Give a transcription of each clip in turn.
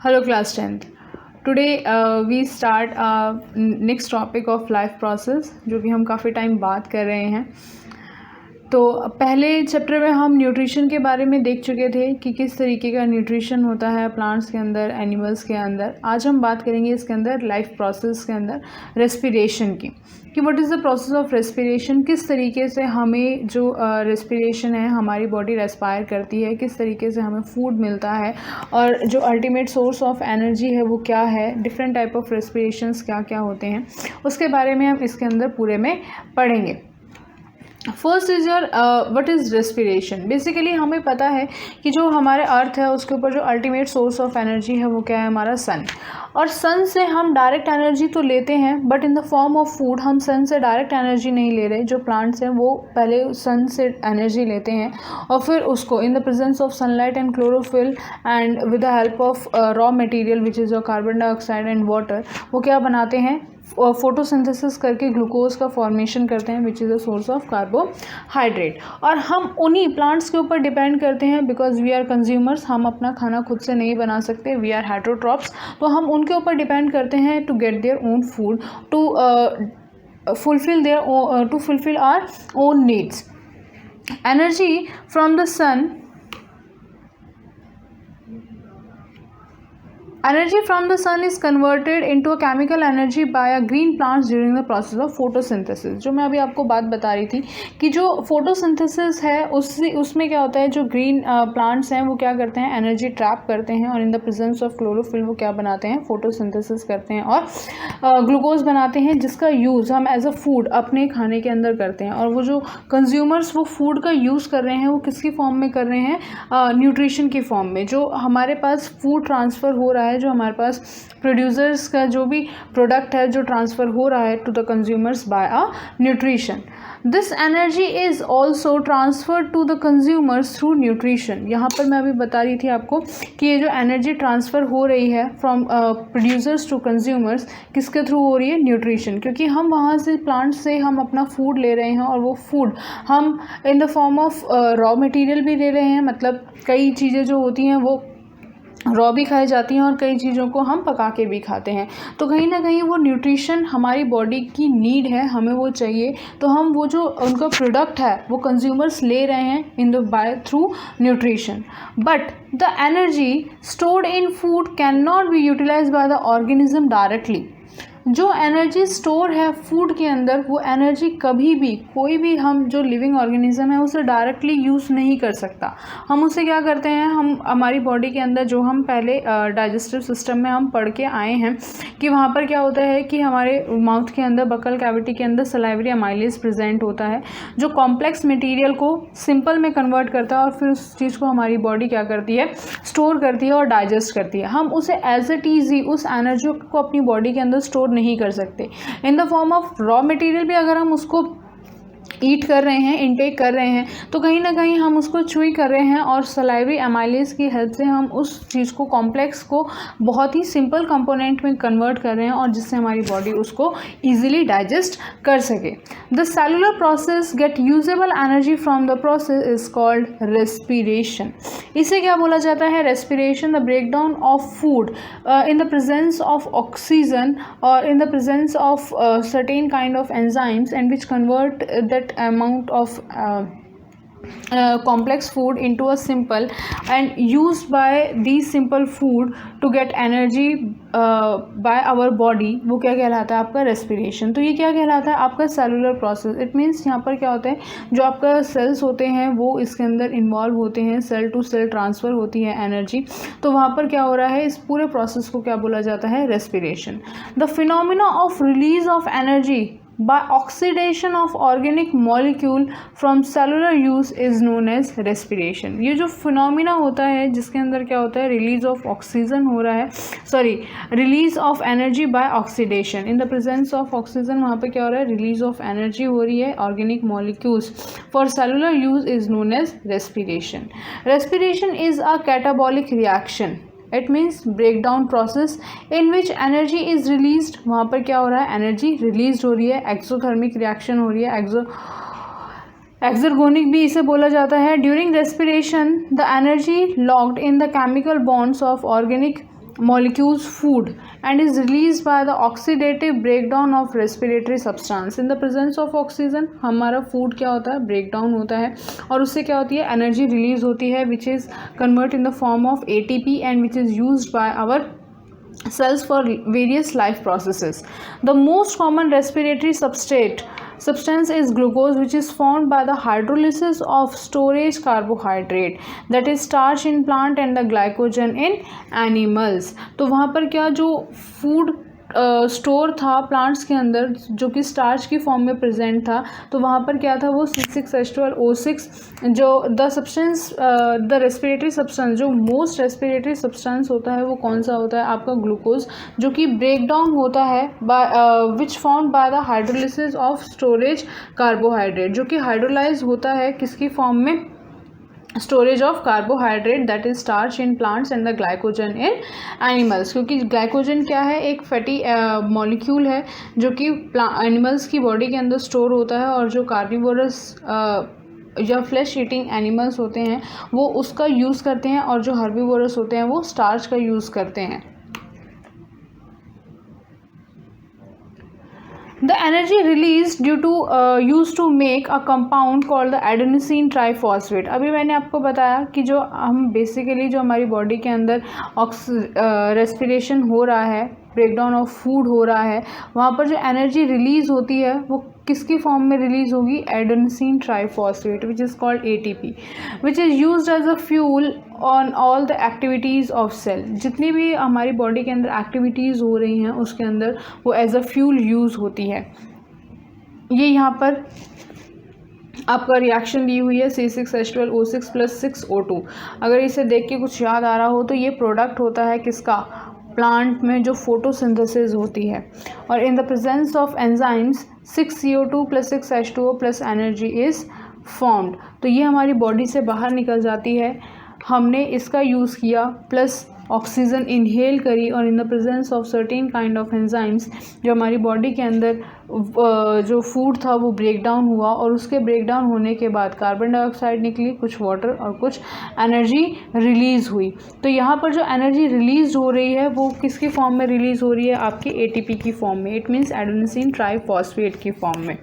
Hello class 10th. Today we start next topic of life process जो कि हम काफ़ी टाइम बात कर रहे हैं। तो पहले चैप्टर में हम न्यूट्रिशन के बारे में देख चुके थे कि किस तरीके का न्यूट्रिशन होता है प्लांट्स के अंदर, एनिमल्स के अंदर। आज हम बात करेंगे इसके अंदर लाइफ प्रोसेस के अंदर रेस्पिरेशन की, कि what is the process of respiration, किस तरीके से हमें जो रेस्पिरेशन है हमारी बॉडी रेस्पायर करती है, किस तरीके से हमें फूड मिलता है और जो अल्टीमेट सोर्स ऑफ एनर्जी है वो क्या है, डिफरेंट टाइप ऑफ रेस्पिरेशंस क्या क्या होते हैं, उसके बारे में हम इसके अंदर पूरे में पढ़ेंगे। First is your what is respiration. Basically हमें पता है कि जो हमारे अर्थ है उसके ऊपर जो अल्टीमेट सोर्स ऑफ एनर्जी है वो क्या है, हमारा सन। और सन से हम डायरेक्ट एनर्जी तो लेते हैं but in the form of food. हम सन से डायरेक्ट एनर्जी नहीं ले रहे। जो प्लांट्स हैं वो पहले सन से एनर्जी लेते हैं और फिर उसको इन the presence of sunlight and chlorophyll and with the help of raw material which is your carbon dioxide and water, वो क्या बनाते हैं, फोटोसिंथेसिस करके ग्लूकोज का फॉर्मेशन करते हैं which is the source of carbohydrate. और हम उन्हीं प्लांट्स के ऊपर डिपेंड करते हैं बिकॉज वी आर कंज्यूमर्स। हम अपना खाना खुद से नहीं बना सकते, वी आर हेटरोट्रॉप्स। तो हम उनके ऊपर डिपेंड करते हैं to get their own food, to fulfill our own needs. Energy from the sun is converted into a chemical energy by a green plants during the process of photosynthesis। जो मैं अभी आपको बात बता रही थी कि जो photosynthesis है उसमें क्या होता है, जो green plants हैं वो क्या करते हैं, एनर्जी ट्रैप करते हैं और in the presence of chlorophyll वो क्या बनाते हैं, फोटोसिंथेसिस करते हैं और ग्लूकोज बनाते हैं जिसका यूज़ हम एज अ फूड अपने खाने के अंदर करते हैं। और वो जो कंज्यूमर्स वो फूड का यूज़ कर रहे हैं वो किसकी फॉर्म में कर रहे हैं, न्यूट्रिशन की फॉर्म में। जो हमारे पास फूड ट्रांसफ़र हो रहा है, जो हमारे पास प्रोड्यूसर्स का जो भी प्रोडक्ट है जो ट्रांसफ़र हो रहा है to the consumers by a nutrition, this energy is also transfer to the consumers through nutrition. यहाँ पर मैं अभी बता रही थी आपको कि ये जो एनर्जी ट्रांसफ़र हो रही है फ्रॉम प्रोड्यूसर्स टू कंज्यूमर्स किसके थ्रू हो रही है, न्यूट्रिशन। क्योंकि हम वहाँ से प्लांट से हम अपना फूड ले रहे हैं और वो फूड हम इन the form of raw material भी ले रहे हैं। मतलब कई चीज़ें जो होती हैं वो रॉ भी खाई जाती हैं और कई चीज़ों को हम पका के भी खाते हैं। तो कहीं ना कहीं वो न्यूट्रिशन हमारी बॉडी की नीड है, हमें वो चाहिए। तो हम वो जो उनका प्रोडक्ट है वो कंज्यूमर्स ले रहे हैं in the by through nutrition. But the energy stored in food can not be utilised by the organism directly. जो एनर्जी स्टोर है फूड के अंदर वो एनर्जी कभी भी कोई भी हम जो लिविंग ऑर्गेनिज्म है उसे डायरेक्टली यूज़ नहीं कर सकता। हम उसे क्या करते हैं, हम हमारी बॉडी के अंदर जो हम पहले डाइजेस्टिव सिस्टम में हम पढ़ के आए हैं कि वहाँ पर क्या होता है कि हमारे माउथ के अंदर बकल कैविटी के अंदर सलाइवरी अमाइलेज प्रेजेंट होता है जो कॉम्प्लेक्स मटेरियल को सिंपल में कन्वर्ट करता है और फिर उस चीज़ को हमारी बॉडी क्या करती है, स्टोर करती है और डाइजेस्ट करती है। हम उसे एज इट इज़ ही उस एनर्जी को अपनी बॉडी के अंदर स्टोर नहीं कर सकते। इन the form of raw material भी अगर हम उसको ईट कर रहे हैं, इनटेक कर रहे हैं, तो कहीं ना कहीं हम उसको च्यूई कर रहे हैं और सलाइवरी एमाइलेज की हेल्प से हम उस चीज़ को, कॉम्प्लेक्स को बहुत ही सिंपल कंपोनेंट में कन्वर्ट कर रहे हैं और जिससे हमारी बॉडी उसको ईजिली डाइजेस्ट कर सके। The cellular process get usable energy from the process is called respiration. इसे क्या बोला जाता है, respiration. The breakdown of food in the presence of oxygen और in the presence of certain kind of enzymes and which convert that amount of complex food into a simple and used by these simple food to get energy by our body, वो क्या कहलाता है, आपका respiration. तो ये क्या कहलाता है, आपका सेलुलर प्रोसेस। इट मीन्स यहाँ पर क्या होता है, जो आपका सेल्स होते हैं वो इसके अंदर इन्वॉल्व होते हैं, सेल टू सेल ट्रांसफ़र होती है एनर्जी। तो वहाँ पर क्या हो रहा है, इस पूरे प्रोसेस को क्या बोला जाता है, respiration. The phenomena of release of energy by oxidation of organic molecule from cellular use is known as respiration। ये जो फिनोमिना होता है जिसके अंदर क्या होता है, रिलीज ऑफ ऑक्सीजन हो रहा है, release of energy by oxidation. In the presence of oxygen वहाँ पे क्या हो रहा है, रिलीज ऑफ एनर्जी हो रही है organic molecules for cellular use is known as respiration. Respiration is a catabolic reaction. It means breakdown process in which energy is released. वहाँ पर क्या हो रहा है, एनर्जी रिलीज हो रही है, एक्सोथर्मिक रिएक्शन हो रही है, एक्सर्गोनिक भी इसे बोला जाता है। During respiration the energy locked in the chemical bonds of organic molecules food and is released by the oxidative breakdown of respiratory substance. In the presence of oxygen हमारा food क्या होता है, breakdown होता है और उससे क्या होती है, energy release होती है which is convert in the form of ATP and which is used by our cells for various life processes. The most common respiratory substance is glucose, which is formed by the hydrolysis of storage carbohydrate, that is starch in plant and the glycogen in animals. तो वहाँ पर क्या जो food store था plants के अंदर जो कि स्टार्च की फॉर्म में प्रेजेंट था, तो वहाँ पर क्या था, वो C6H12O6 जो द रेस्पिरेटरी सब्सटेंस, जो मोस्ट रेस्पिरेटरी सब्सटेंस होता है वो कौन सा होता है, आपका ग्लूकोज, जो कि ब्रेक डाउन होता है which form by the hydrolysis of storage carbohydrate, जो कि हाइड्रोलाइज होता है किसकी फॉर्म में, storage of carbohydrate, that is starch in plants and the glycogen in animals. क्योंकि ग्लाइकोजन क्या है, एक फैटी मॉलिक्यूल है जो कि एनिमल्स की बॉडी के अंदर स्टोर होता है और जो कार्निवोरस या फ्लैश ईटिंग एनिमल्स होते हैं वो उसका यूज़ करते हैं और जो हर्बीवोरस होते हैं वो स्टार्च का यूज़ करते हैं. The energy released due to used to make a compound called the adenosine triphosphate. अभी मैंने आपको बताया कि जो हम बेसिकली जो हमारी बॉडी के अंदर रेस्पिरेशन हो रहा है, ब्रेकडाउन ऑफ फूड हो रहा है, वहाँ पर जो एनर्जी रिलीज़ होती है वो किसकी फॉर्म में रिलीज़ होगी, adenosine triphosphate which is called ATP, which is used as a fuel on all the activities of cell. जितनी भी हमारी बॉडी के अंदर एक्टिविटीज़ हो रही हैं उसके अंदर वो एज अ फ्यूल यूज़ होती है. ये यहाँ पर आपका रिएक्शन दी हुई है C6H12O6 + 6O2. अगर इसे देख के कुछ याद आ रहा हो तो ये प्रोडक्ट होता है किसका, प्लांट में जो फोटोसिंथेसिस होती है. और in the presence of enzymes 6CO2 + 6H2O + energy is formed. तो ये हमारी बॉडी से बाहर निकल जाती है, हमने इसका यूज़ किया प्लस ऑक्सीजन इनहेल करी और in the presence of certain kind of enzymes जो हमारी बॉडी के अंदर जो फूड था वो ब्रेक डाउन हुआ और उसके ब्रेक डाउन होने के बाद कार्बन डाइऑक्साइड निकली, कुछ वाटर और कुछ एनर्जी रिलीज़ हुई. तो यहाँ पर जो एनर्जी रिलीज़ हो रही है वो किसकी फॉर्म में रिलीज़ हो रही है, आपकी ATP की फॉर्म में, इट मीन्स एडेनोसिन ट्राइफॉस्फेट की फॉर्म में.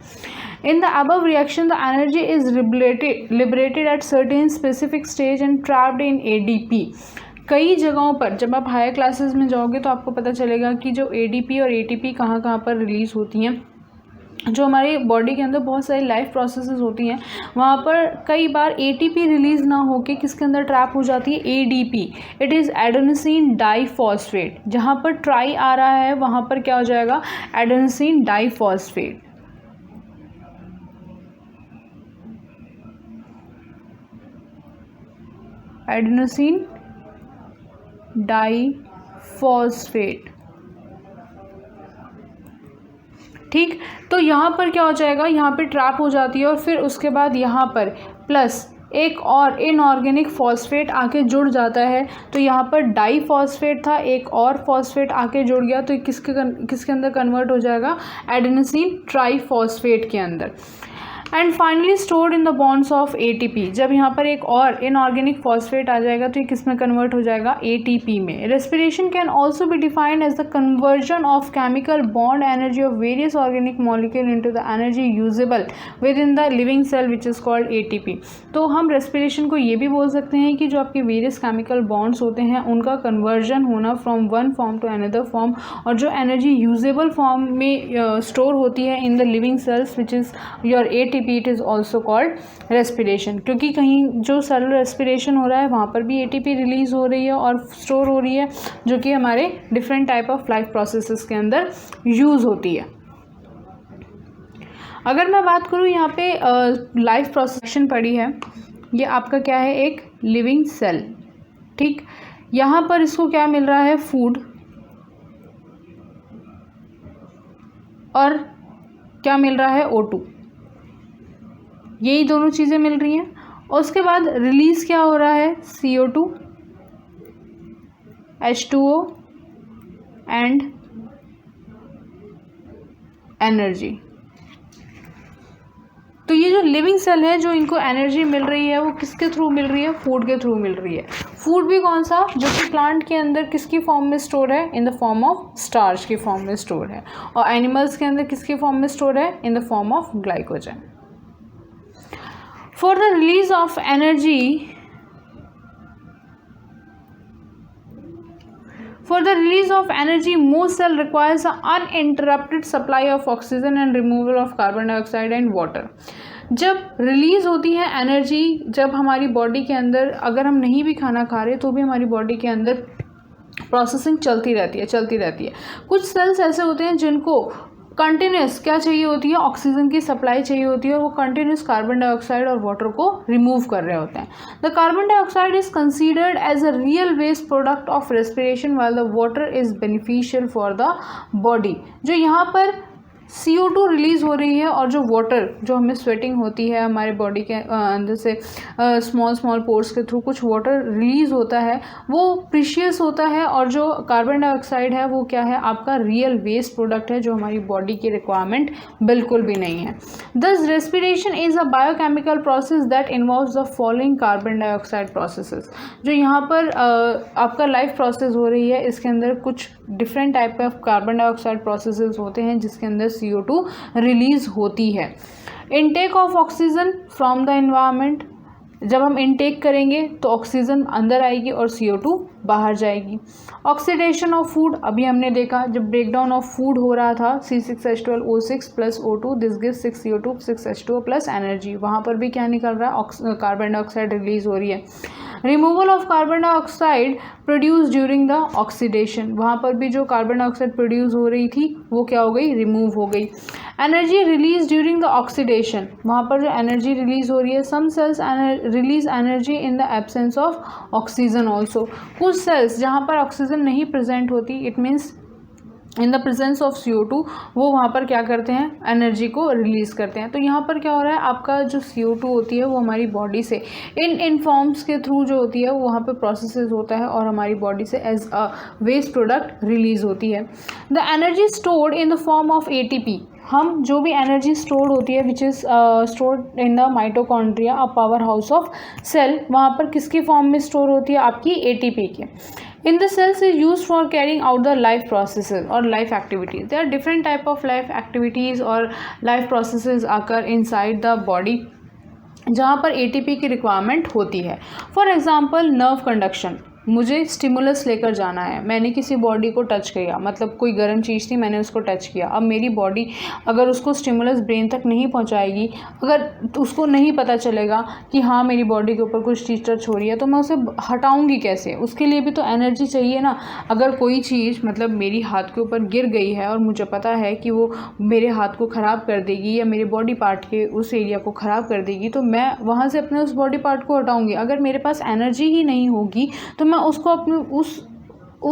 In the above reaction, the energy is liberated at certain specific stage and trapped in ADP. कई जगहों पर जब आप हायर क्लासेस में जाओगे तो आपको पता चलेगा कि जो ADP और ATP कहाँ कहाँ पर रिलीज़ होती हैं. जो हमारी बॉडी के अंदर बहुत सारी लाइफ प्रोसेसेस होती हैं वहाँ पर कई बार ATP रिलीज़ ना होके किसके अंदर ट्रैप हो जाती है, ADP, it is adenosine diphosphate. जहाँ पर ट्राई आ रहा है वहाँ पर क्या हो जाएगा, एडेनोसिन डाइफॉस्फेट. Adenosine diphosphate. ठीक, तो यहाँ पर क्या हो जाएगा, यहाँ पे ट्रैप हो जाती है और फिर उसके बाद यहाँ पर प्लस एक और इनऑर्गेनिक फॉस्फेट आके जुड़ जाता है. तो यहाँ पर डाइफॉस्फेट था, एक और फॉस्फेट आके जुड़ गया तो किसके अंदर कन्वर्ट हो जाएगा, एडेनोसिन ट्राइफॉस्फेट के अंदर. And finally stored in the bonds of ATP. जब यहाँ पर एक और इनऑर्गेनिक फॉस्फेट आ जाएगा तो ये किस में कन्वर्ट हो जाएगा, ATP में. Respiration can also be defined as the conversion of chemical bond energy of various organic molecule into the energy usable within the living cell which is called ATP. तो हम respiration को ये भी बोल सकते हैं कि जो आपके वेरियस केमिकल बॉन्ड्स होते हैं उनका कन्वर्जन होना from one form to another form और जो एनर्जी यूजेबल फॉर्म में स्टोर होती है in the living cells which is your ATP, it is also called respiration. क्योंकि कहीं जो सेलुलर रेस्पिरेशन हो रहा है वहाँ पर भी ATP रिलीज़ हो रही है और स्टोर हो रही है जो कि हमारे different type of life processes के अंदर यूज़ होती है. अगर मैं बात करूँ यहाँ पे लाइफ प्रोसेशन पड़ी है, ये आपका क्या है, एक लिविंग सेल. ठीक, यहाँ पर इसको क्या मिल रहा है, फूड, और क्या मिल रहा है, O2. यही दोनों चीज़ें मिल रही हैं और उसके बाद रिलीज़ क्या हो रहा है, CO2, H2O एंड एनर्जी. तो ये जो लिविंग सेल है, जो इनको एनर्जी मिल रही है वो किसके थ्रू मिल रही है? फूड के थ्रू मिल रही है। फूड भी कौन सा? जो कि प्लांट के अंदर किसकी फॉर्म में स्टोर है? In the form of starch की फॉर्म में स्टोर है। और एनिमल्स के अंदर किसकी फॉर्म में स्टोर है? In the form of glycogen. For the release of energy For the release of energy, most cell requires an uninterrupted supply of oxygen and removal of carbon dioxide and water. जब release होती है energy, जब हमारी body के अंदर अगर हम नहीं भी खाना खा रहे तो भी हमारी बॉडी के अंदर प्रोसेसिंग चलती रहती है। कुछ सेल्स ऐसे होते हैं जिनको कंटिन्यूस क्या चाहिए होती है? ऑक्सीजन की सप्लाई चाहिए होती है, और वो कंटिन्यूस कार्बन डाइऑक्साइड और वाटर को रिमूव कर रहे होते हैं। The carbon dioxide is considered as a real waste product of respiration while the water is beneficial for the body. जो यहाँ पर CO2 रिलीज़ हो रही है और जो वाटर, जो हमें स्वेटिंग होती है हमारे बॉडी के अंदर से स्मॉल पोर्स के थ्रू कुछ वाटर रिलीज़ होता है, वो प्रीशियस होता है। और जो कार्बन डाइऑक्साइड है वो क्या है? आपका रियल वेस्ट प्रोडक्ट है, जो हमारी बॉडी की रिक्वायरमेंट बिल्कुल भी नहीं है। दस respiration is a biochemical process that involves the following carbon dioxide processes. जो यहाँ पर आपका लाइफ प्रोसेस हो रही है, इसके अंदर कुछ different type of carbon dioxide processes होते हैं जिसके अंदर CO2 रिलीज होती है। Intake of oxygen from the environment, जब हम इनटेक करेंगे तो ऑक्सीजन अंदर आएगी और CO2 बाहर जाएगी। ऑक्सीडेशन ऑफ फूड, अभी हमने देखा जब ब्रेकडाउन ऑफ फूड हो रहा था, C6H12O6 plus O2 this gives 6CO2 6H2O plus energy. वहाँ पर भी क्या निकल रहा है? कार्बन डाइऑक्साइड रिलीज हो रही है। Removal of carbon dioxide produce during the oxidation, वहाँ पर भी जो कार्बन डाइऑक्साइड प्रोड्यूस हो रही थी वो क्या हो गई? रिमूव हो गई। Energy release during the oxidation, वहाँ पर जो एनर्जी रिलीज हो रही है, some cells release energy in the absence of oxygen also. कुछ सेल्स जहाँ पर ऑक्सीजन नहीं प्रेजेंट होती, it means in the presence of CO2, वो वहाँ पर क्या करते हैं? एनर्जी को रिलीज़ करते हैं। तो यहाँ पर क्या हो रहा है? आपका जो CO2 होती है वो हमारी बॉडी से इन फॉर्म्स के थ्रू जो होती है वो वहाँ पर प्रोसेसेस होता है और हमारी बॉडी से as a waste product release होती है। The energy stored in the form of ATP, हम जो भी एनर्जी स्टोर्ड होती है which is stored in the mitochondria, a power house of cell, वहाँ पर किसकी फॉर्म में स्टोर होती है? आपकी ATP के। In the cells is used for carrying out the life processes or life activities. There are different type of life activities or life processes occur inside the body जहाँ पर ATP की requirement होती है। For example nerve conduction, मुझे stimulus लेकर जाना है, मैंने किसी बॉडी को टच किया, मतलब कोई गर्म चीज़ थी, मैंने उसको टच किया। अब मेरी बॉडी अगर उसको स्टिमुलस ब्रेन तक नहीं पहुंचाएगी, अगर उसको नहीं पता चलेगा कि हाँ मेरी बॉडी के ऊपर कुछ चीज़ टच हो रही है, तो मैं उसे हटाऊंगी कैसे? उसके लिए भी तो एनर्जी चाहिए ना। अगर कोई चीज़ मतलब मेरी हाथ के ऊपर गिर गई है और मुझे पता है कि वो मेरे हाथ को ख़राब कर देगी या मेरे बॉडी पार्ट के उस एरिया को ख़राब कर देगी, तो मैं वहाँ से अपने उस बॉडी पार्ट को हटाऊँगी। अगर मेरे पास एनर्जी ही नहीं होगी तो मैं उसको अपने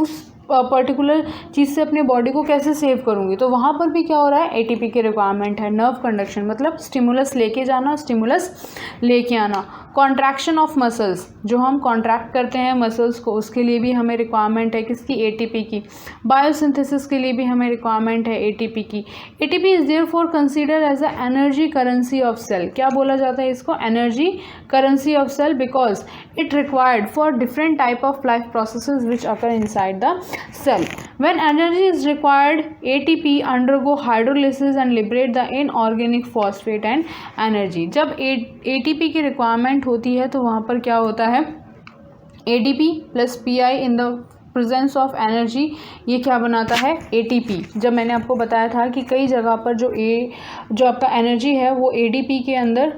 उस पर्टिकुलर चीज़ से अपने बॉडी को कैसे सेव करूँगी? तो वहाँ पर भी क्या हो रहा है? ATP की रिक्वायरमेंट है। नर्व कंडक्शन मतलब स्टिमुलस लेके जाना, स्टिमुलस लेके आना। कॉन्ट्रैक्शन ऑफ मसल्स, जो हम कॉन्ट्रैक्ट करते हैं मसल्स को, उसके लिए भी हमें रिक्वायरमेंट है किसकी? ATP की। बायोसिंथेसिस के लिए भी हमें रिक्वायरमेंट है ATP की। ATP is therefore consider as a energy currency of cell. क्या बोला जाता है इसको? Energy currency of cell, because it required for different type of life processes which occur inside the cell. When energy is required, ATP undergo hydrolysis and liberate the inorganic phosphate and energy. जब ATP की requirement होती है तो वहाँ पर क्या होता है? ADP plus PI in the presence of energy, ये क्या बनाता है? ATP। जब मैंने आपको बताया था कि कई जगह पर जो आपका एनर्जी है वो ADP के अंदर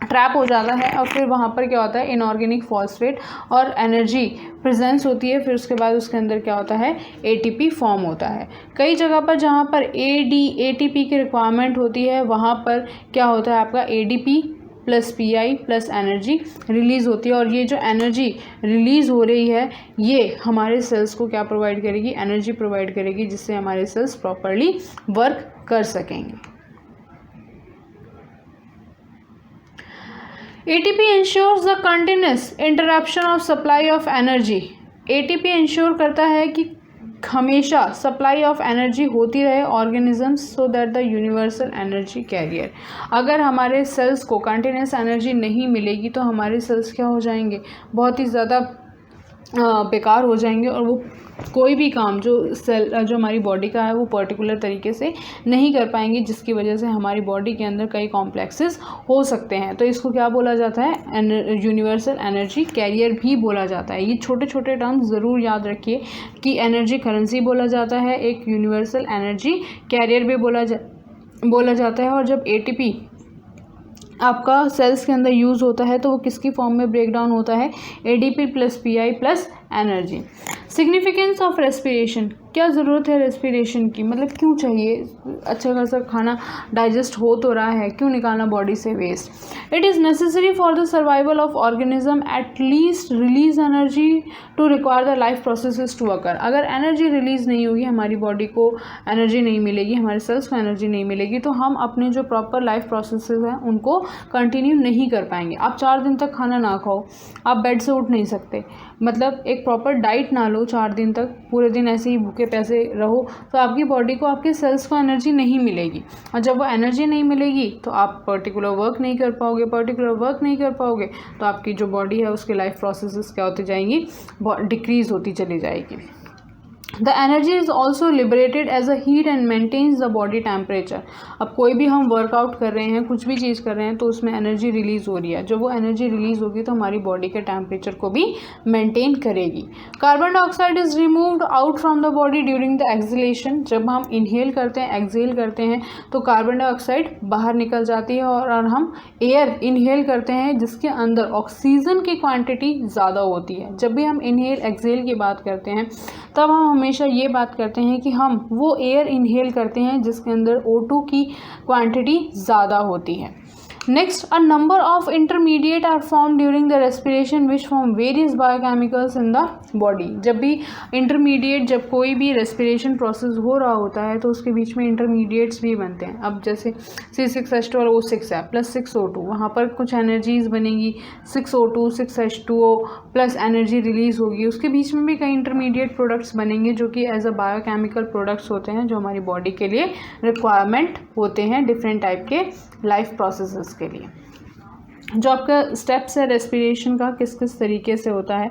ट्रैप हो जाता है और फिर वहाँ पर क्या होता है? इनऑर्गेनिक फॉस्फेट और एनर्जी प्रेजेंस होती है, फिर उसके बाद उसके अंदर क्या होता है? ATP फॉर्म होता है। कई जगह पर जहाँ पर ATP की रिक्वायरमेंट होती है वहाँ पर क्या होता है? आपका ADP plus PI plus energy release होती है, और ये जो एनर्जी रिलीज़ हो रही है ये हमारे सेल्स को क्या प्रोवाइड करेगी? एनर्जी प्रोवाइड करेगी, जिससे हमारे सेल्स प्रॉपरली वर्क कर सकेंगे। ATP ensures the continuous interruption of supply of energy. ATP ensure करता है कि हमेशा सप्लाई ऑफ एनर्जी होती रहे organisms so that the universal energy carrier. अगर हमारे सेल्स को कंटिन्यूस एनर्जी नहीं मिलेगी तो हमारे सेल्स क्या हो जाएंगे, बहुत ही ज़्यादा बेकार हो जाएंगे और वो कोई भी काम जो हमारी बॉडी का है वो पर्टिकुलर तरीके से नहीं कर पाएंगे, जिसकी वजह से हमारी बॉडी के अंदर कई कॉम्प्लेक्सेस हो सकते हैं। तो इसको क्या बोला जाता है, यूनिवर्सल एनर्जी कैरियर भी बोला जाता है। ये छोटे छोटे टर्म्स ज़रूर याद रखिए कि एनर्जी करेंसी बोला जाता है, एक यूनिवर्सल एनर्जी कैरियर भी बोला जाता है। और जब ATP आपका सेल्स के अंदर यूज़ होता है तो वो किसकी फॉर्म में ब्रेक डाउन होता है, ADP + PI + energy. Significance of respiration, क्या ज़रूरत है रेस्पिरेशन की, मतलब क्यों चाहिए, अच्छा खासा खाना डाइजेस्ट हो तो रहा है, क्यों निकालना बॉडी से waste. It is necessary for the survival of organism at least release energy to require the life processes to occur. अगर एनर्जी रिलीज़ नहीं होगी, हमारी बॉडी को एनर्जी नहीं मिलेगी, हमारे सेल्स को एनर्जी नहीं मिलेगी, तो हम अपने जो प्रॉपर लाइफ प्रोसेसेस हैं उनको कंटिन्यू नहीं कर पाएंगे। आप 4 दिन तक खाना ना खाओ, आप बेड से उठ नहीं सकते, मतलब एक प्रॉपर डाइट ना लो 4 दिन तक, पूरे दिन ऐसे ही भूखे पैसे रहो, तो आपकी बॉडी को, आपके सेल्स को एनर्जी नहीं मिलेगी। और जब वो एनर्जी नहीं मिलेगी तो आप पर्टिकुलर वर्क नहीं कर पाओगे, तो आपकी जो बॉडी है उसके लाइफ प्रोसेसेस क्या होती जाएंगी, डिक्रीज होती चली जाएगी। The energy is also liberated as a heat and maintains the body temperature. अब कोई भी हम वर्कआउट कर रहे हैं, कुछ भी चीज़ कर रहे हैं, तो उसमें एनर्जी रिलीज़ हो रही है। जब वो एनर्जी रिलीज़ होगी तो हमारी बॉडी के टेम्परेचर को भी मेंटेन करेगी। Carbon dioxide is removed out from the body during the acceleration. जब हम इनहेल करते हैं, एक्सहेल करते हैं, तो कार्बन डाइऑक्साइड बाहर निकल जाती है और हम एयर इनहेल करते हैं जिसके अंदर ऑक्सीजन की क्वांटिटी ज़्यादा होती है। जब भी हम इनहेल एक्सहेल की बात करते हैं तब हम हमेशा ये बात करते हैं कि हम वो एयर इनहेल करते हैं जिसके अंदर O2 की क्वांटिटी ज़्यादा होती है। Next, a number of intermediate are form during the respiration which form various biochemicals in the body. जब भी इंटरमीडिएट, जब कोई भी रेस्पिरेशन प्रोसेस हो रहा होता है तो उसके बीच में इंटरमीडिएट्स भी बनते हैं। अब जैसे C6H2 और O6 है प्लस 6O2, वहाँ पर कुछ एनर्जीज बनेगी, 6O2 6H2O plus energy release होगी, उसके बीच में भी कई इंटरमीडिएट प्रोडक्ट्स बनेंगे जो कि एज अ बायोकेमिकल प्रोडक्ट्स होते हैं, जो हमारी बॉडी के लिए रिक्वायरमेंट होते हैं डिफरेंट टाइप के लाइफ प्रोसेसेस के लिए। जो आपका स्टेप्स है रेस्पिरेशन का, किस किस तरीके से होता है।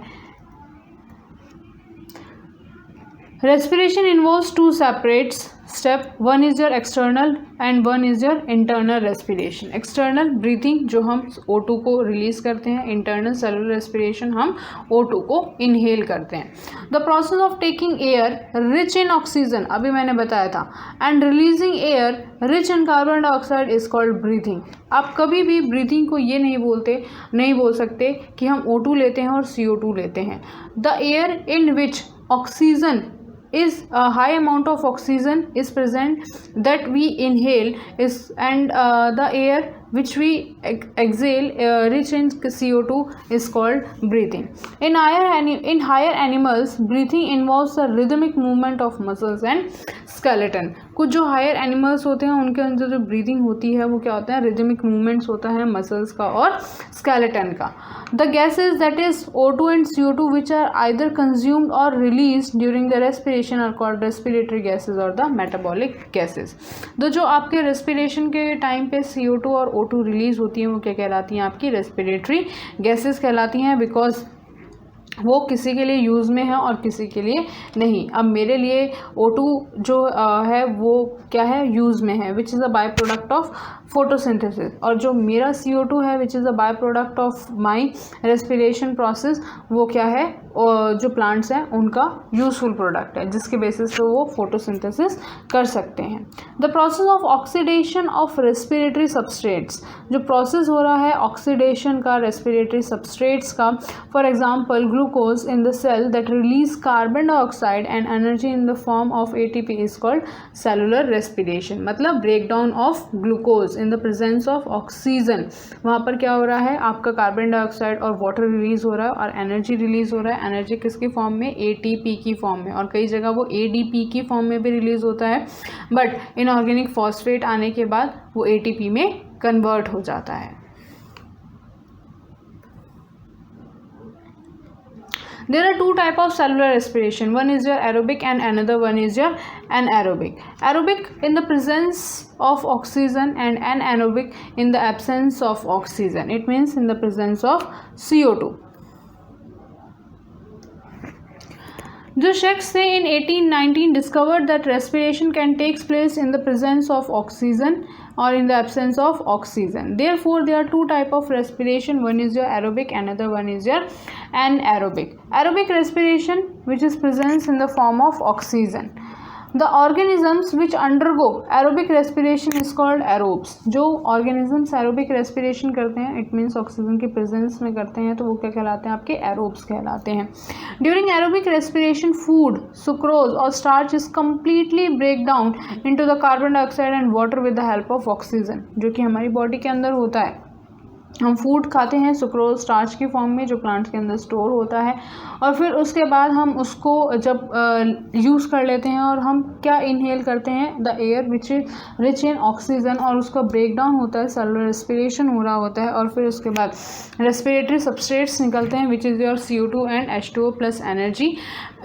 Respiration involves 2 separates step, one is your external and one is your internal respiration. External breathing जो हम O2 को रिलीज़ करते हैं, इंटरनल सेलुलर रेस्पिरेशन हम O2 को इनहेल करते हैं। The process of taking air rich in oxygen, अभी मैंने बताया था, and releasing air rich in carbon dioxide is called breathing. आप कभी भी ब्रीथिंग को ये नहीं बोल सकते कि हम O2 लेते हैं और CO2 लेते हैं। The air in which oxygen is a high amount of oxygen is present that we inhale is and the air which we exhale rich in CO2 is called breathing. In higher animals breathing involves the rhythmic movement of muscles and skeleton. कुछ जो higher animals होते हैं उनके अंदर जो breathing होती है वो क्या होता है, रिदमिक मूवमेंट्स होता है मसल्स का और स्केलेटन का। The gases that is O2 and CO2 which are either consumed और release during the respiration are called respiratory gases और द मेटाबॉलिक गैसेज। तो जो आपके रेस्पिरेशन के टाइम पे CO2 और O2 रिलीज होती हैं वो क्या कहलाती हैं, आपकी रेस्पिरेटरी गैसेज कहलाती हैं, बिकॉज वो किसी के लिए यूज़ में है और किसी के लिए नहीं। अब मेरे लिए O2 जो है वो क्या है, यूज़ में है, which is a by product of photosynthesis, और जो मेरा CO2 है which is a by product of my respiration process, वो क्या है, और जो प्लांट्स हैं उनका यूज़फुल प्रोडक्ट है जिसके बेसिस पे वो फोटोसिंथेसिस कर सकते हैं। The process of oxidation of respiratory substrates, जो प्रोसेस हो रहा है ऑक्सीडेशन का रेस्पिरेटरी सबस्ट्रेट्स का, for example glucose in the cell that release carbon dioxide and energy in the form of ATP is called cellular respiration. मतलब break down of glucose in the presence of oxygen, वहाँ पर क्या हो रहा है, आपका carbon dioxide और water release हो रहा है और एनर्जी रिलीज हो रहा है। एनर्जी किसकी फॉर्म में, ATP की फॉर्म में, और कई जगह वो ADP की फॉर्म में भी रिलीज होता है, बट इनऑर्गेनिक फॉस्फेट आने के बाद वो ATP में कन्वर्ट हो जाता है। There are two type of cellular respiration. One is your aerobic and another one is your anaerobic. Aerobic in the presence of oxygen and anaerobic in the absence of oxygen. It means in the presence of CO2. जो शख्स थे in 1819 discovered that respiration can take place in the presence of oxygen or in the absence of oxygen. Therefore, there are two type of respiration. One is your aerobic, another one is your anaerobic. Aerobic respiration, which is presence in the form of oxygen. The organisms which undergo aerobic respiration is called aerobes. जो organisms aerobic respiration करते हैं, it means oxygen की presence में करते हैं, तो वो क्या कहलाते हैं? आपके aerobes कहलाते हैं. During aerobic respiration, food, sucrose और starch is completely break down into the carbon dioxide and water with the help of oxygen, जो कि हमारी बॉडी के अंदर होता है. हम फूड खाते हैं सुक्रोज स्टार्च की फॉर्म में जो प्लांट्स के अंदर स्टोर होता है, और फिर उसके बाद हम उसको जब यूज़ कर लेते हैं और हम क्या इनहेल करते हैं? The air which is rich in oxygen, और उसका ब्रेक डाउन होता है, सेलुलर रेस्पिरेशन हो रहा होता है, और फिर उसके बाद रेस्पिरेटरी सबस्ट्रेट्स निकलते हैं which is your CO2 and H2O plus energy.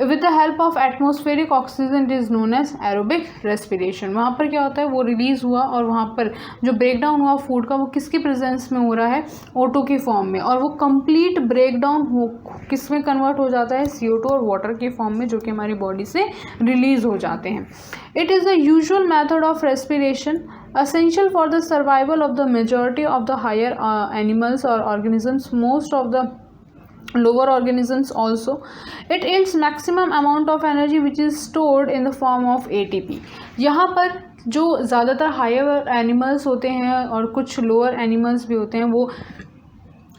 With the help of atmospheric oxygen it is known as aerobic respiration. वहाँ पर क्या होता है? वो रिलीज़ हुआ और वहाँ पर जो ब्रेक डाउन हुआ फूड का वो किसकी प्रेजेंस में हो रहा है? O2 की फॉर्म में, और वो कंप्लीट ब्रेक डाउन हो किस में कन्वर्ट हो जाता है? CO2 और वाटर की फॉर्म में, जो कि हमारी बॉडी से रिलीज हो जाते हैं. It is the usual method of respiration essential for the survival of the majority of the higher animals or organisms, most of the lower organisms also. It yields maximum amount of energy which is stored in the form of ATP. यहाँ पर जो ज़्यादातर higher animals होते हैं और कुछ lower animals भी होते हैं, वो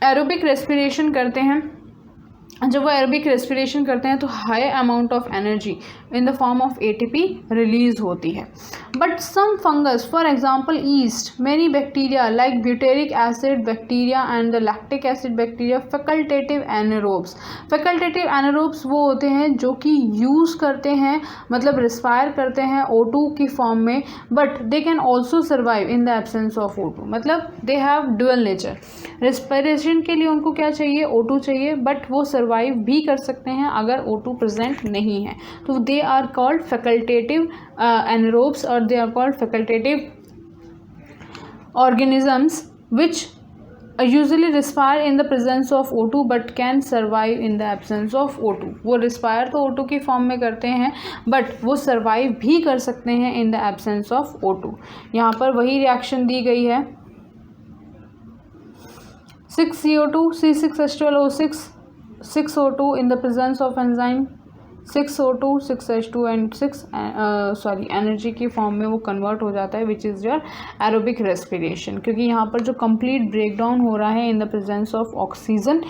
एरोबिक रेस्पिरेशन करते हैं. जब वो एरोबिक रेस्पिरेशन करते हैं तो high amount of energy in the form of ATP release होती है. But some fungus, for example yeast, many bacteria like butyric acid bacteria and the lactic acid bacteria, facultative anaerobes. Facultative anaerobes वो होते हैं जो कि use करते हैं, मतलब रिस्पायर करते हैं O2 की फॉर्म में, but they can also survive in the absence of O2. मतलब they have dual nature. Respiration के लिए उनको क्या चाहिए? O2 चाहिए, बट वो सर्वाइव भी कर सकते हैं अगर O2 प्रेजेंट नहीं है. तो they are called facultative anaerobes और they are called facultative organisms which usually respire in the presence of O2 but can survive in the absence of O2. वो respire तो O2 की फॉर्म में करते हैं बट वो survive भी कर सकते हैं in the absence of O2. यहाँ पर वही रिएक्शन दी गई है. 6CO2, C6H12O6, 6O2 in the presence of enzyme 6O2, 6H2 and 6 energy की फॉर्म में वो कन्वर्ट हो जाता है which is your aerobic respiration. क्योंकि यहाँ पर जो कंप्लीट ब्रेक डाउन हो रहा है in the presence of oxygen,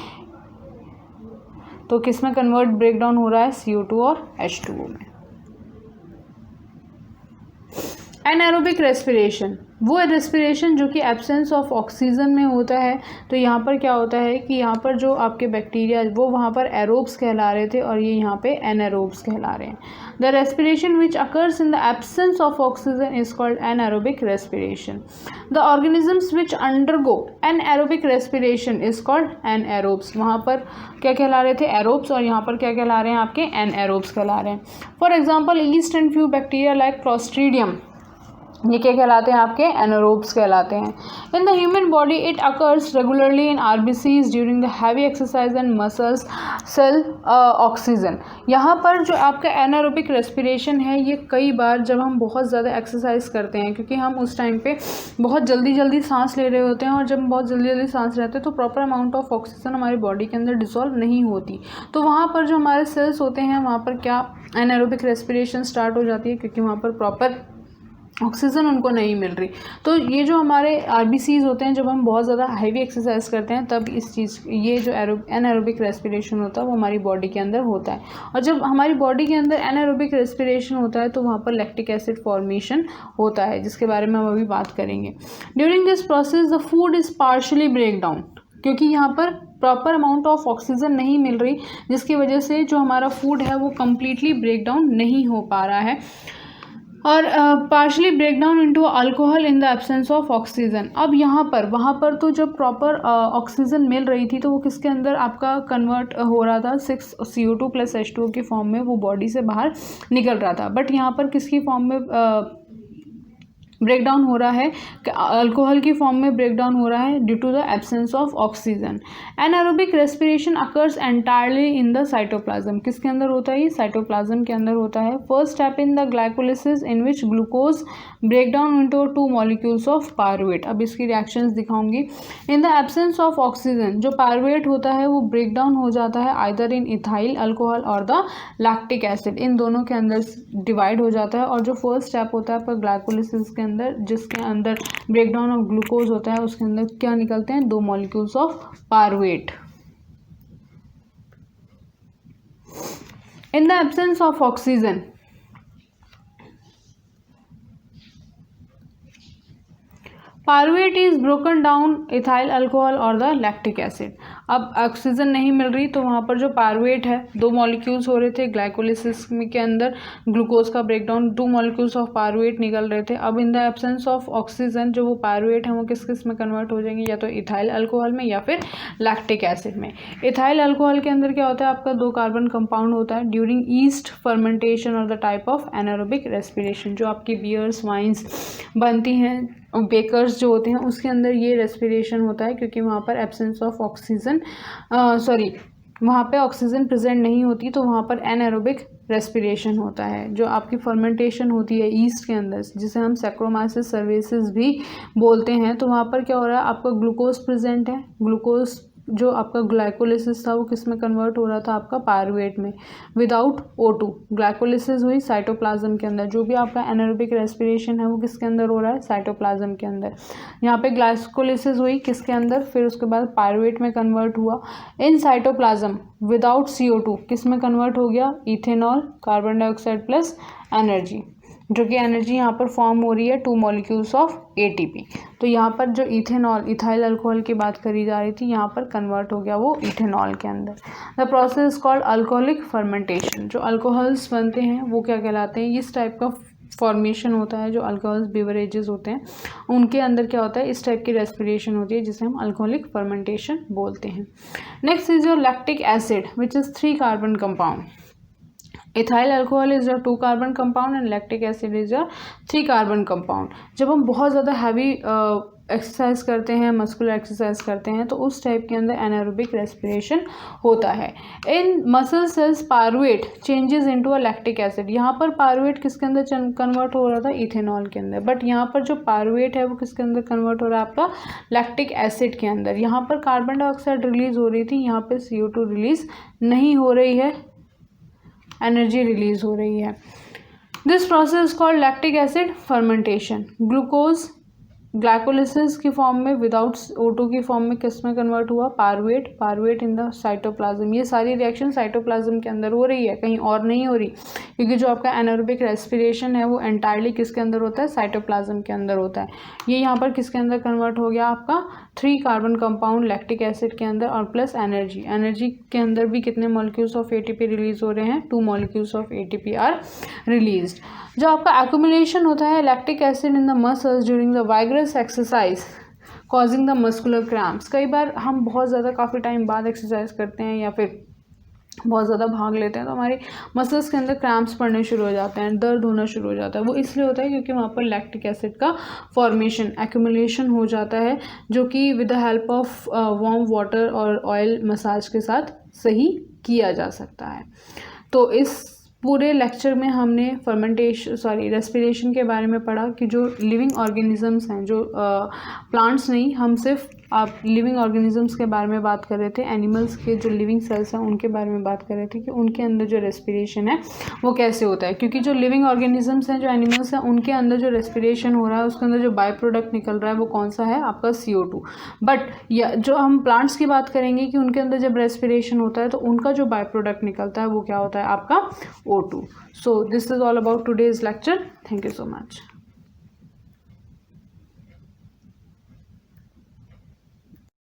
तो किस में कन्वर्ट ब्रेक डाउन हो रहा है? CO2 और H2O में. एनारोबिक रेस्पिरेशन वो रेस्पिरेशन जो कि एब्सेंस ऑफ ऑक्सीजन में होता है. तो यहाँ पर क्या होता है कि यहाँ पर जो आपके बैक्टीरिया वो वहाँ पर एरोब्स कहला रहे थे और ये यहाँ पे एनारोब्स कहला रहे हैं. The respiration which occurs in the absence of oxygen is called anaerobic respiration. The organisms which undergo anaerobic respiration is called anaerobes. वहाँ पर क्या कहला रहे थे? एरोब्स, और यहाँ पर क्या कहला रहे हैं? आपके एनारोब्स कहला रहे हैं. For example yeast and few bacteria like clostridium, ये क्या कहलाते हैं? आपके एनारोब्स कहलाते हैं. In the human body it occurs regularly in RBCs during the heavy exercise and muscles cell oxygen. यहाँ पर जो आपका एनारोबिक रेस्पिरेशन है ये कई बार जब हम बहुत ज़्यादा एक्सरसाइज करते हैं, क्योंकि हम उस टाइम पे बहुत जल्दी जल्दी सांस ले रहे होते हैं, और जब हम बहुत जल्दी जल्दी सांस लेते हैं तो प्रॉपर अमाउंट ऑफ ऑक्सीजन हमारी बॉडी के अंदर डिसॉल्व नहीं होती. तो वहाँ पर जो हमारे सेल्स होते हैं वहाँ पर क्या एनारोबिक रेस्पिरेशन स्टार्ट हो जाती है, क्योंकि वहाँ पर प्रॉपर ऑक्सीजन उनको नहीं मिल रही. तो ये जो हमारे RBCs होते हैं, जब हम बहुत ज़्यादा हैवी एक्सरसाइज करते हैं तब इस चीज़ ये जो एनारोबिक रेस्पिरेशन होता है वो हमारी बॉडी के अंदर होता है. और जब हमारी बॉडी के अंदर एनारोबिक रेस्पिरेशन होता है तो वहाँ पर लैक्टिक एसिड फॉर्मेशन होता है, जिसके बारे में हम अभी बात करेंगे. During this process the food is partially break down, क्योंकि यहाँ पर प्रॉपर अमाउंट ऑफ ऑक्सीजन नहीं मिल रही, जिसकी वजह से जो हमारा फूड है वो कम्प्लीटली ब्रेक डाउन नहीं हो पा रहा है. और partially break down into alcohol in the absence of oxygen. अब यहाँ पर वहाँ पर तो जब प्रॉपर ऑक्सीजन मिल रही थी तो वो किसके अंदर आपका कन्वर्ट हो रहा था, 6CO2 + H2O के फॉर्म में वो बॉडी से बाहर निकल रहा था। बट यहाँ पर किसकी फॉर्म में ब्रेक डाउन हो रहा है, अल्कोहल की फॉर्म में ब्रेक डाउन हो रहा है due to the absence of oxygen. Anaerobic respiration occurs entirely in the cytoplasm. किसके अंदर होता है ये? साइटोप्लाज्म के अंदर होता है। First step in the glycolysis in which glucose break down into 2 molecules of pyruvate. अब इसकी रिएक्शंस दिखाऊंगी। In the absence of oxygen जो पायरुवेट होता है वो ब्रेक डाउन हो जाता है आइदर इन इथाइल अल्कोहल और द लैक्टिक एसिड, इन दोनों के अंदर डिवाइड हो जाता है। और जो फर्स्ट स्टेप होता है आपका ग्लाइकोलिसिस के अंदर, जिसके अंदर ब्रेक डाउन ऑफ ग्लूकोज होता है, उसके अंदर क्या निकलते हैं? 2 molecules of pyruvate. In the absence of oxygen pyruvate is broken down ethyl alcohol और द लैक्टिक एसिड। अब ऑक्सीजन नहीं मिल रही तो वहाँ पर जो पायरुवेट है 2 मॉलिक्यूल्स हो रहे थे ग्लाइकोलिसिस के अंदर, ग्लूकोज का ब्रेकडाउन 2 मॉलिक्यूल्स ऑफ पायरुवेट निकल रहे थे। अब इन द एब्सेंस ऑफ ऑक्सीजन जो वो पायरुवेट है वो किस किस में कन्वर्ट हो जाएंगे, या तो इथाइल अल्कोहल में या फिर लैक्टिक एसिड में। इथाइल अल्कोहल के अंदर क्या होता है आपका 2 कार्बन कंपाउंड होता है ड्यूरिंग ईस्ट फर्मेंटेशन और the type of anaerobic respiration. जो आपकी बियर्स वाइन्स बनती हैं, बेकर्स जो होते हैं उसके अंदर ये रेस्पिरेशन होता है क्योंकि वहाँ पर एब्सेंस ऑफ ऑक्सीजन वहाँ पे ऑक्सीजन प्रेजेंट नहीं होती तो वहाँ पर एनारोबिक रेस्पिरेशन होता है। जो आपकी फर्मेंटेशन होती है ईस्ट के अंदर, जिसे हम सैक्रोमाइसिस सर्विसेज भी बोलते हैं, तो वहाँ पर क्या हो रहा है आपका ग्लूकोज प्रेजेंट है। ग्लूकोज जो आपका ग्लाइकोलिसिस था वो किस में कन्वर्ट हो रहा था आपका पायरुवेट में विदाउट O2। ग्लाइकोलिसिस हुई साइटोप्लाज्म के अंदर। जो भी आपका एनारोबिक रेस्पिरेशन है वो किसके अंदर हो रहा है? साइटोप्लाज्म के अंदर। यहाँ पे ग्लाइकोलिसिस हुई किसके अंदर? फिर उसके बाद पायरुवेट में कन्वर्ट हुआ। इन साइटोप्लाज्म विदाउट CO2 किस में कन्वर्ट हो गया? Ethanol, carbon dioxide plus energy, जो कि एनर्जी यहाँ पर फॉर्म हो रही है 2 मॉलिक्यूल्स ऑफ ATP। तो यहाँ पर जो इथेनॉल, इथाइल अल्कोहल की बात करी जा रही थी, यहाँ पर कन्वर्ट हो गया वो इथेनॉल के अंदर। The process called alcoholic fermentation. जो अल्कोहल्स बनते हैं वो क्या कहलाते हैं? इस टाइप का फॉर्मेशन होता है जो अल्कोहल्स बेवरेजेस होते हैं उनके अंदर क्या होता है, इस टाइप की रेस्पिरेशन होती है जिसे हम अल्कोहलिक फर्मेंटेशन बोलते हैं। Next is your lactic acid which is 3 carbon compound. Ethyl alcohol is your 2 carbon compound and lactic acid is your 3 carbon compound. जब हम बहुत ज़्यादा हैवी एक्सरसाइज करते हैं, मस्कुलर एक्सरसाइज करते हैं, तो उस टाइप के अंदर एनारोबिक रेस्पिरेशन होता है। In muscle cells pyruvate changes into a lactic acid. यहाँ पर पायरुवेट किसके अंदर कन्वर्ट हो रहा था? इथेनॉल के अंदर। बट यहाँ पर जो पायरुवेट है वो किसके अंदर कन्वर्ट हो रहा है? आपका लैक्टिक एसिड के अंदर। यहाँ पर कार्बन डाइऑक्साइड रिलीज हो रही थी, यहाँ पर CO2 रिलीज नहीं हो रही है, एनर्जी रिलीज हो रही है। This process called lactic acid fermentation. Glucose glycolysis की फॉर्म में विदाउट O2 की फॉर्म में किस में कन्वर्ट हुआ? Pyruvate, pyruvate in the cytoplasm. ये सारी रिएक्शन साइटोप्लाज्म के अंदर हो रही है, कहीं और नहीं हो रही, क्योंकि जो आपका एनारोबिक रेस्पिरेशन है वो एंटायरली किसके अंदर होता है? साइटोप्लाज्म के अंदर होता है। ये यहाँ पर किसके अंदर कन्वर्ट हो गया? आपका 3 कार्बन कंपाउंड लैक्टिक एसिड के अंदर और प्लस एनर्जी। एनर्जी के अंदर भी कितने मॉलिक्यूल्स ऑफ ATP रिलीज हो रहे हैं? 2 molecules of ATP are released. जो आपका एक्यूमुलेशन होता है lactic acid in the muscles during the vigorous exercise causing the muscular cramps. कई बार हम बहुत ज़्यादा काफ़ी टाइम बाद एक्सरसाइज करते हैं या फिर बहुत ज़्यादा भाग लेते हैं तो हमारे मसल्स के अंदर क्रैम्प्स पड़ने शुरू हो जाते हैं, दर्द होना शुरू हो जाता है। वो इसलिए होता है क्योंकि वहाँ पर लैक्टिक एसिड का फॉर्मेशन, एक्यूमुलेशन हो जाता है, जो कि with the help of warm water और ऑयल मसाज के साथ सही किया जा सकता है। तो इस पूरे लेक्चर में हमने रेस्पिरेशन के बारे में पढ़ा कि जो लिविंग ऑर्गेनिजम्स हैं, जो प्लांट्स नहीं, हम सिर्फ आप लिविंग ऑर्गेनिजम्स के बारे में बात कर रहे थे, एनिमल्स के जो लिविंग सेल्स हैं उनके बारे में बात कर रहे थे कि उनके अंदर जो रेस्पिरेशन है वो कैसे होता है। क्योंकि जो लिविंग ऑर्गेनिजम्स हैं, जो एनिमल्स हैं, उनके अंदर जो रेस्पिरेशन हो रहा है उसके अंदर जो बाई प्रोडक्ट निकल रहा है वो कौन सा है? आपका CO2। बट जो हम प्लांट्स की बात करेंगे कि उनके अंदर जब रेस्पिरेशन होता है तो उनका जो बाई प्रोडक्ट निकलता है वो क्या होता है? आपका O2। So this is all about today's lecture. Thank you so much.